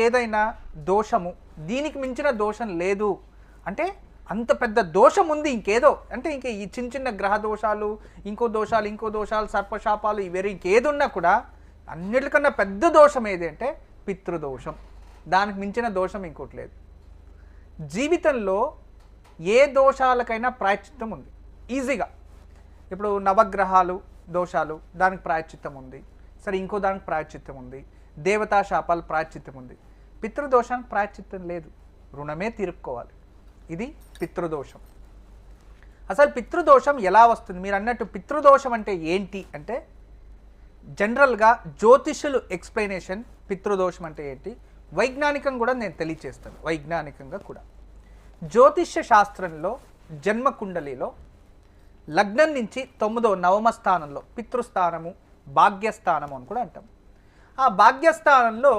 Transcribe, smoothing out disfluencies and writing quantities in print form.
ఏదైనా దోషము దీనికి మించిన దోషం లేదు అంటే అంత పెద్ద దోషం ఉంది ఇంకేదో అంటే ఇంక ఈ చిన్న చిన్న గ్రహ దోషాలు ఇంకో దోషాలు సర్పశాపాలు ఇవేరే ఇంకేది ఉన్నా కూడా అన్నిటికన్నా పెద్ద దోషం ఏది అంటే పితృదోషం. దానికి మించిన దోషం ఇంకోటి లేదు. జీవితంలో ఏ దోషాలకైనా ప్రాయశ్చిత్తం ఉంది ఈజీగా. ఇప్పుడు నవగ్రహాలు దోషాలు దానికి ప్రాయశ్చిత్తం ఉంది, సరే ఇంకో దానికి ప్రాయశ్చిత్తం ఉంది, దేవతా శాపాలు ప్రాయశ్చిత్తం ఉంది. పితృదోషానికి ప్రాయశ్చిత్తం లేదు, రుణమే తీర్పుకోవాలి. ఇది పితృదోషం. అసలు పితృదోషం ఎలా వస్తుంది? మీరు అన్నట్టు పితృదోషం అంటే ఏంటి అంటే జనరల్గా జ్యోతిష్యులు ఎక్స్ప్లెనేషన్ పితృదోషం అంటే ఏంటి, వైజ్ఞానికంగా కూడా నేను తెలియచేస్తాను. వైజ్ఞానికంగా కూడా జ్యోతిష్య శాస్త్రంలో జన్మకుండలిలో లగ్నం నుంచి 9వ నవమ స్థానంలో పితృస్థానము భాగ్యస్థానము అని కూడా అంటాం. ఆ భాగ్యస్థానంలో